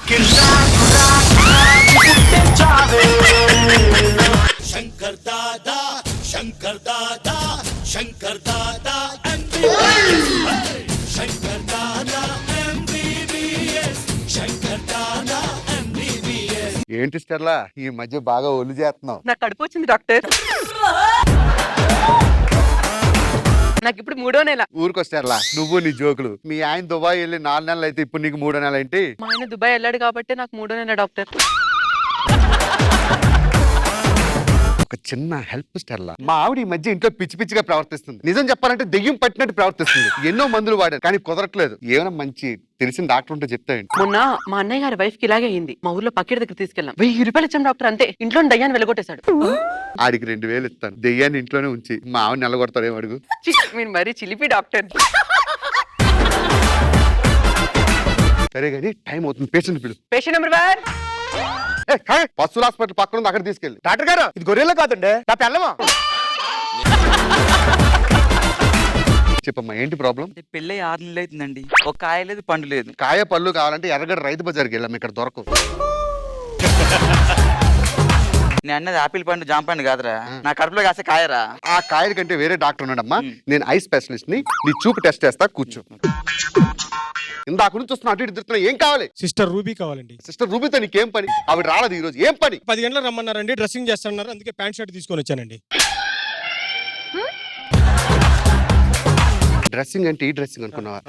Shankar Dada Shankar Dada Shankar Dada Shankar Dada MBBS Shankar Dada MBBS. ఏంటి Stella ఈ మధ్య బాగా ఒళ్ళు చేస్తున్నావు? నాకు కడుపు వచ్చింది డాక్టర్. నాకు ఇప్పుడు 3వ నెల. ఊరికొస్తారులా నువ్వు నీ జోకులు. మీ ఆయన దుబాయ్ వెళ్ళి 4 నెలలు అయితే ఇప్పుడు నీకు 3వ నెల ఏంటి? మా ఆయన దుబాయ్ వెళ్ళాడు కాబట్టి నాకు 3వ నెల డాక్టర్. ఒక చిన్న హెల్ప్ స్టెల్లా, మా ఆవిడ ఈ మధ్య ఇంట్లో పిచ్చి పిచ్చిగా ప్రవర్తిస్తుంది. నిజం చెప్పాలంటే దెయ్యం పట్టినట్టు ప్రవర్తిస్తుంది. ఎన్నో మందులు వాడారు కానీ కుదరట్లేదు. ఏమైనా మంచి తెలిసిన డాక్టర్ ఉంటే చెప్తాయండి. మొన్న మా అన్నయ్య గారి వైఫ్ కి ఇలాగే అయింది. మా ఊర్లో పక్కిడి దగ్గర తీసుకెళ్ళాం. 1000 రూపాయలు ఇచ్చాం డాక్టర్, అంతే. ఇంట్లో దయ్యాన్ని వెలగొట్టేశాడు. ఆడికి 2000 ఇస్తాను. దెయ్యాన్ని ఇంట్లోనే ఉంచి మా ఆవిడ నిలగొడతాడేమో అడుగు. మీరు మరీ చిలిపి డాక్టర్. సరే కానీ టైం అవుతుంది, పేషెంట్ పిలు. Patient number 1. పశువుల హాస్పిటల్ పక్కన ఉంది, అక్కడ తీసుకెళ్ళి. డాక్టర్ గారు ఇది గొర్రెల్లో కాదండి, నా పిల్లమా. చెప్పమ్మా ఏంటి ప్రాబ్లం? పెళ్ళి 6 నెలలు అవుతుందండి. ఒక కాయ లేదు, పండు లేదు. కాయ పళ్ళు కావాలంటే ఎర్రగడ్డ రైతు బజార్కి వెళ్ళాం, ఇక్కడ దొరకవు. నేను అన్నది ఆపిల్ పండు జామ పండు కాదురా, నా కడుపులో కాసే కాయరా. ఆ కాయల కంటే వేరే డాక్టర్ ఉన్నాడమ్మా. నేను ఐ స్పెషలిస్ట్ ని. నీ చూపు టెస్ట్ చేస్తా, కూర్చో. ఇందాక నుంచి వస్తున్నా, అటు ఇటు తిరుగుతున్నా. ఏం కావాలి? సిస్టర్ రూబీ కావాలండి. సిస్టర్ రూబీతో నీకేం పని? ఆవిడ రాలేదు ఈ రోజు. ఏం పని? 10 గంటలకు రమ్మన్నారండి, డ్రెస్సింగ్ చేస్తున్నారు, అందుకే ప్యాంట్ షర్ట్ తీసుకొని వచ్చానండి. డ్రెస్సింగ్ అంటే ఈ డ్రెస్సింగ్ అనుకున్నావా?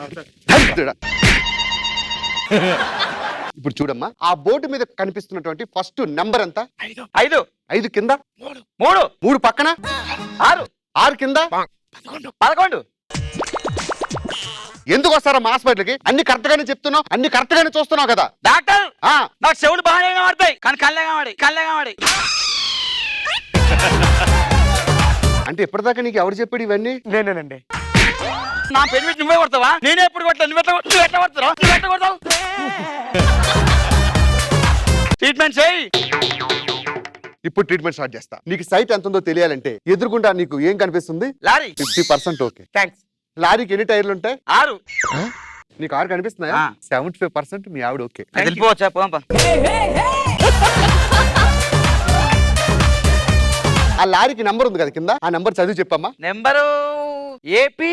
ఇప్పుడు చూడమ్మా, ఆ బోర్డు మీద కనిపిస్తున్నటువంటి ఫస్ట్ నెంబర్ ఎంత? 5. 5 కింద 3. 3 పక్కన 6. 6 కింద 11. ఎందుకు వస్తారా మా హాస్పిటల్కి? అన్ని కరెక్ట్ గానే చెప్తున్నావు, అన్ని కరెక్ట్ గానే చూస్తున్నావు కదా. డాక్టర్ నాకు చెవులు బాగానే కనబడతాయి కానీ కళ్ళే కనబడి. అంటే ఎప్పటిదాకా నీకు ఎవరు చెప్పాడు ఇవన్నీ? నేనేనండి. నా పెళ్లి పెట్టి నువ్వే కొడతావా? నేనే ఎప్పుడు కొట్టలేదు. నువ్వు ఎట్లా కొడతావు? ట్రీట్మెంట్ చేయి. ఇప్పుడు ట్రీట్మెంట్ స్టార్ట్ చేస్తా. నీకు సైట్ ఎంత ఉందో తెలియాలంటే ఎదురుకుండా నీకు ఏం కనిపిస్తుంది? లారీ. 50% ఓకే. థ్యాంక్స్. లారీకి ఎన్ని టైర్లు ఉంటాయి? 6. నీకు 6 కనిపిస్తున్నాయా? 75% మీ ఆవిడ ఓకే. వెళ్ళిపోవచ్చా? పోంపా. ఆ లారీకి నంబర్ ఉంది కదా కింద, ఆ నంబర్ చదివి చెప్పమ్మా. నెంబరు ఏపీ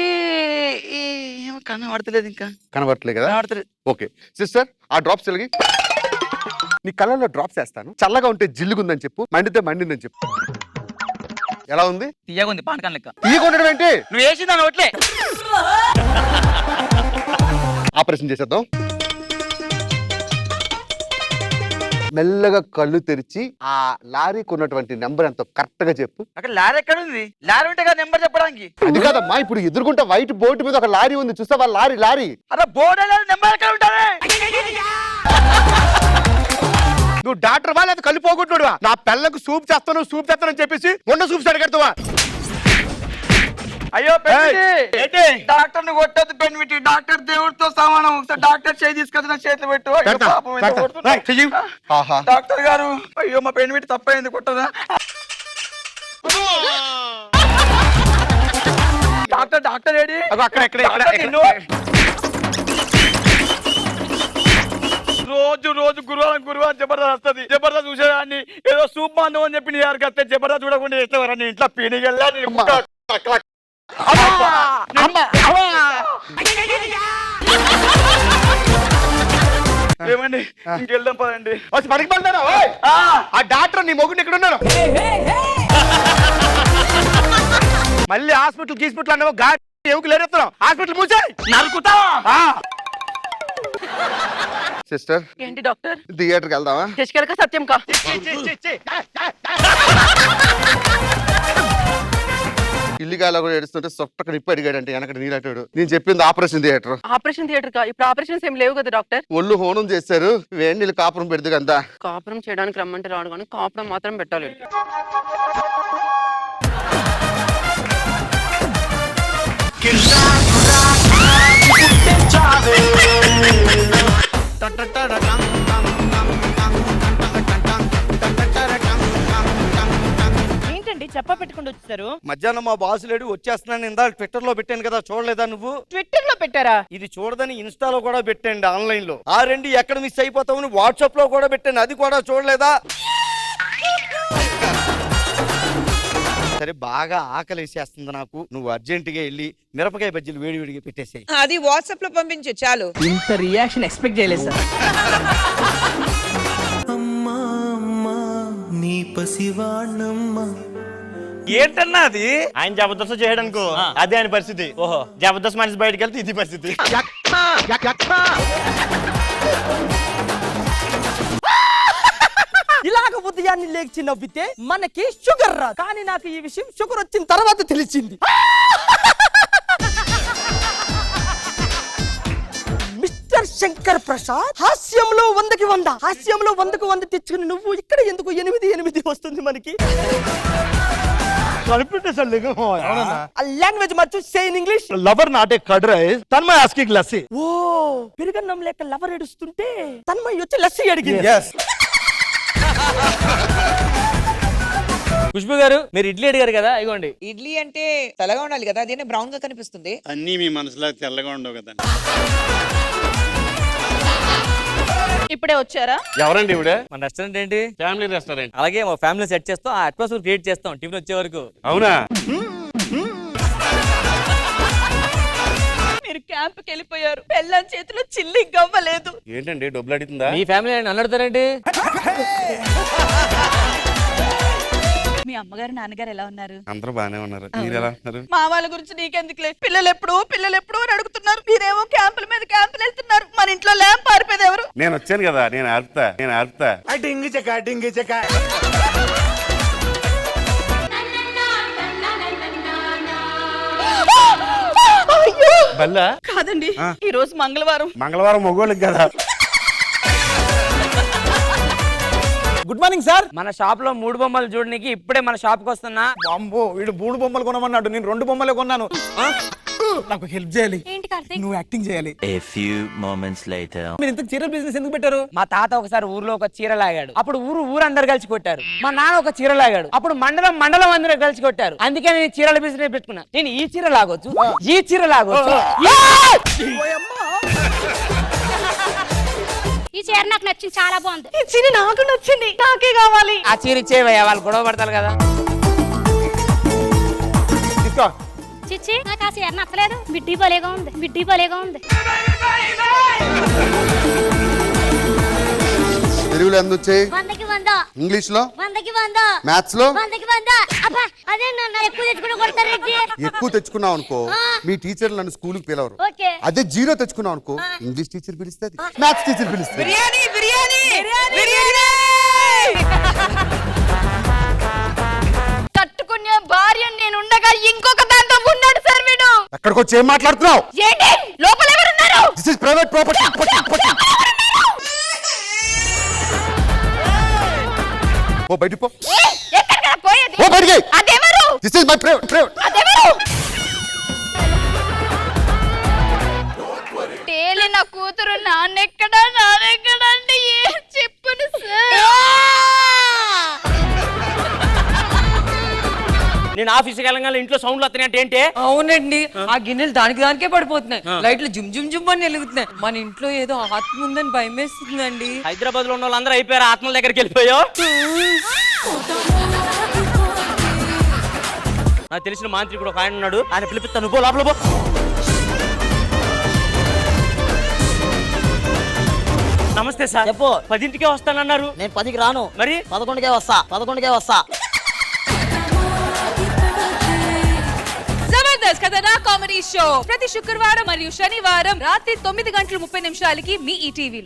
కనబడతలేదు. ఇంకా కనబడట్లేదు కదా? కనబడతలేదు. ఓకే సిస్టర్, ఆ డ్రాప్స్ వెలిగి. నీ కళ్ళల్లో డ్రాప్స్ వేస్తాను. చల్లగా ఉంటే జిల్లుగుందని చెప్పు, మండితే మండిందని చెప్పు. ఎలా ఉంది? తీయగుంది, పానకం లెక్క. తీయకుండడం ఏంటి? నువ్వు వేసిందా నోట్లే. ఆపరేషన్ చేసేద్దాం. మెల్లగా కళ్ళు తెరిచి ఆ లారీకి ఉన్నటువంటి నెంబర్ ఎంతో కరెక్ట్ గా చెప్పు. అక్కడ లారీ ఎక్కడ ఉంది? లారీ ఉంటే కదా నెంబర్ చెప్పడానికి. అది కాదమ్మా, ఇప్పుడు ఎదురుకుంటే వైట్ బోర్డు మీద ఒక లారీ ఉంది, చూస్తావా? లారీ. అరే బోర్డు నెంబర్ ఎక్కడ ఉంటుంది? నువ్వు డాక్టర్ వా లేదా కళ్ళు పోగొట్టుడువా? నా పిల్లకు సూప్ చేస్తానని చెప్పేసి మొన్న సూప్స్ అడిగెడతావా? అయ్యో డాక్టర్ ను కొట్టద్దు పెన్మిటి. డాక్టర్ దేవుడితో సమానం. ఒకసారి డాక్టర్ చేయి తీసుకొచ్చి నా చేతులు పెట్టు. డాక్టర్ గారు, అయ్యో మా పెన్మిటి తప్పైంది, కొట్టదా? Doctor AD? రోజు గురువారం జబర్దస్త్ వస్తుంది. జబర్దస్త్ చూసేదాన్ని ఏదో సూప్ మందు అని చెప్పి నీ దగ్గరికి వస్తే జబర్దస్త్ చూడకుండా చేసేవారని ఇంట్లో పీనిగల్లా. ఏమండి ఇంకెళ్దాం పదండి. వచ్చి పనికి పడతారా? ఆ డాక్టర్ నీ మొగుడు ఇక్కడ ఉన్నాడు. మళ్ళీ హాస్పిటల్ అన్నావు, గాడి ఎవరికి లేరెత్తున్నావు. హాస్పిటల్ మూసాయి నరుకుతావా? సిస్టర్ ఏంటి డాక్టర్? థియేటర్కి వెళ్దామా? శశికళ సత్యం కా? ఇల్లిగాల కూడా ఏడుస్తుంటే సొట్టకు నిప్పు అడిగాడంటే వెనకటి నీలటాడు. నేను చెప్పింది ఆపరేషన్ థియేటర్. ఆపరేషన్ థియేటర్ కా? ఇప్పుడు ఆపరేషన్స్ ఏం లేవు కదా డాక్టర్? ఒళ్ళు హోనం చేశారు, వేడి నీళ్ళు కాపురం పెడదు కదా. కాపురం చేయడానికి రమ్మంటే రాడు కానీ కాపురం మాత్రం పెట్టాలి. ఏంటి ఏంటండి చెప్ప పెట్టుకుంటూ వచ్చారు? మధ్యాహ్నం మా బాసు లేడు వచ్చేస్తున్నాను ఇందాక ట్విట్టర్ లో పెట్టాను కదా చూడలేదా నువ్వు? ట్విట్టర్ లో పెట్టారా? ఇది చూడదని ఇన్స్టాలో కూడా పెట్టండి ఆన్లైన్ లో. ఆ రెండు ఎక్కడ మిస్ అయిపోతామని వాట్సాప్ లో కూడా పెట్టండి, అది కూడా చూడలేదా? సరే బాగా ఆకలేసేస్తుంది నాకు, నువ్వు అర్జెంటుగా వెళ్ళి మిరపకాయ బజ్జీలు వేడివేడిగా పెట్టేసేయి. అది వాట్సాప్ లో పంపించు చాలు. ఇంత రియాక్షన్ ఎక్స్పెక్ట్ చేయలేదు సార్. అమ్మా అమ్మా నీ పసివాణమ్మా. ఏంటన్నా అది? ఆయన జబర్దస్త్ చేయడానికో అదే ఆయన పరిస్థితి. ఓహో జబర్దస్త్ మనిషి బయటకు వెళ్తే ఇది పరిస్థితి. ఇలాగ ఉదయాన్ని లేచి నవ్వితే మనకి షుగర్ రాదు, కానీ నాకు ఈ విషయం షుగర్ వచ్చిన తర్వాత తెలిసింది. మిస్టర్ శంకర్ ప్రసాద్, హాస్యంలో 100కి 100, హాస్యంలో 100కు 100 తెచ్చుకుని నువ్వు ఇక్కడ ఎందుకు 8 వస్తుంది మనకి? లాంగ్వేజ్ మర్చు, say in English. Lover not a curd rice, Tanmay asking lassi. ఓ పెరుగన్నం లేక లవర్ ఏడుస్తుంటే తన్మయ్ వచ్చి లస్సీ అడిగింది. ఖుష్బు గారు, మీరు ఇడ్లీ అడిగారు కదా, ఇగోండి. ఇడ్లీ అంటే తెల్లగా ఉండాలి కదా, అదేనే బ్రౌన్ గా కనిపిస్తుంది. అన్నీ మీ మనసులో తెల్లగా ఉండవు కదా. ఇప్పుడే వచ్చారా? ఎవరండి ఇవిడ? మన రెస్టారెంట్ ఏంటి? Family restaurant. అలాగే మా ఫ్యామిలీ సెట్ చేస్తాం, ఆ అట్మాస్ఫియర్ క్రియేట్ చేస్తాం టిఫిన్ వచ్చే వరకు. అవునా? మీరు క్యాంప్ కి వెళ్ళిపోయారు, పెళ్ళాం చేతిలో చిల్లి గవ్వలేదు. ఏంటండి డబ్బులు అడుగుతుందా? మీ ఫ్యామిలీ నన్ను అడుగుతారేంటి? మీ అమ్మగారు నాన్నగారు ఎలా ఉన్నారు? అందరూ బానే ఉన్నారు, మీరు ఎలా ఉన్నారు? మా వాళ్ళ గురించి నీకెందుకులే, పిల్లలు ఎప్పుడు అని అడుగుతున్నారు. మీరేమో క్యాంపుల మీద క్యాంపులు వెళ్తున్నారు, మన ఇంట్లో ల్యాంప్ పారిపోయేది ఎవరు? నేను వచ్చాను కదా, నేను ఆర్పుతా. బల్లా కాదండి, ఈ రోజు మంగళవారం మొగోళ్ళకి కదా. Good morning sir. మన షాప్ లో 3 బొమ్మలు చూడడానికి ఇప్పుడే మన షాప్ కి వస్తున్నా. అమ్మో వీడు 3 బొమ్మలు కొనమన్నాడు, నేను 2 బొమ్మలే కొన్నాను. నాకు హెల్ప్ చేయాలి, ఏంటి కార్తీక్? నువ్వు యాక్టింగ్ చేయాలి. A few moments later. మీరు ఇంత చీరల బిజినెస్ ఎందుకు పెట్టారు? మా తాత ఒకసారి ఊర్లో ఒక చీర లాగాడు, అప్పుడు ఊరు అందరు కలిసి కొట్టారు. మా నాన్న ఒక చీర లాగాడు, అప్పుడు మండలం అందరూ కలిసి కొట్టారు. అందుకే నేను చీరల బిజినెస్ పెట్టుకున్నా. నేను ఈ చీర లాగొచ్చు, ఈ చీర లాగొచ్చు. ఈ చీర నాకు నచ్చింది, చాలా బాగుంది. ఈ చీర నాకు నచ్చింది, నాకే కావాలి. ఆ చీర ఇచ్చేవయ్యా, వాళ్ళు గొడవ పడతారు కదా. తీసుకో. చిచ్చి నాకు ఆ చీర నచ్చలేదు, బిడ్డి భలేగా ఉంది. తెలుగులో ఎంత వచ్చాయి? 100కి 100, ఇంగ్లీష్ లో 100కి 100, మ్యాథ్స్ లో 100కి 100. అబ్బా అదే నన్ను ఎక్కువ తెచ్చుకుని కొడతారేంటి? ఎక్కువ తెచ్చుకున్నావు అనుకో, మీ టీచర్లు నన్ను స్కూల్ కి పిలవరు. ఓకే. అదే 0 తెచ్చుకున్నావు అనుకో, ఇంగ్లీష్ టీచర్ పిలుస్తుంది, మ్యాథ్స్ టీచర్ పిలుస్తుంది. బిర్యానీ కట్టుకునే భార్య నేను ఉండగా ఇంకొక దాంతో ఉన్నాడు సార్ వీడు. ఎక్కడికి వచ్చి ఏం మాట్లాడుతున్నావు? ఏంటి లోపల ఎవరున్నారు? This is private property. ఓ బయటికి పో. ఎక్కడికి పోయేది? ఓ బయటికి. అదెవరు? This is my private. అదెవరు? తేలి నా కూతురు నాన్నెక్కడా అంటే ఏం చెప్పును సార్? నేను ఆఫీస్కి వెళ్ళగానే ఇంట్లో సౌండ్లు వస్తున్నాయంటే ఏంటి? అవునండి, ఆ గిన్నెలు దానికే పడిపోతున్నాయి, లైట్లు జుమ్ అని వెలుగుతున్నాయి. మన ఇంట్లో ఏదో ఆత్మ ఉందని భయమేస్తుందండి. హైదరాబాద్ లో ఉన్న వాళ్ళందరూ అయిపోయారు, ఆత్మల దగ్గరికి వెళ్ళిపోయా. నాకు తెలిసిన మాంత్రికుడు ఒక ఆయన ఉన్నాడు, ఆయన పిలిపిస్తాను, పో లోపల పో. నమస్తే సార్. చెప్పు. 10ంటికే వస్తానన్నారు. నేను 10కి రాను, మరి 11కే వస్తా. జబర్దస్త్ కథనా కామెడీ షో ప్రతి శుక్రవారం మరియు శనివారం రాత్రి 9:30 మీ ఈ టీవీలో.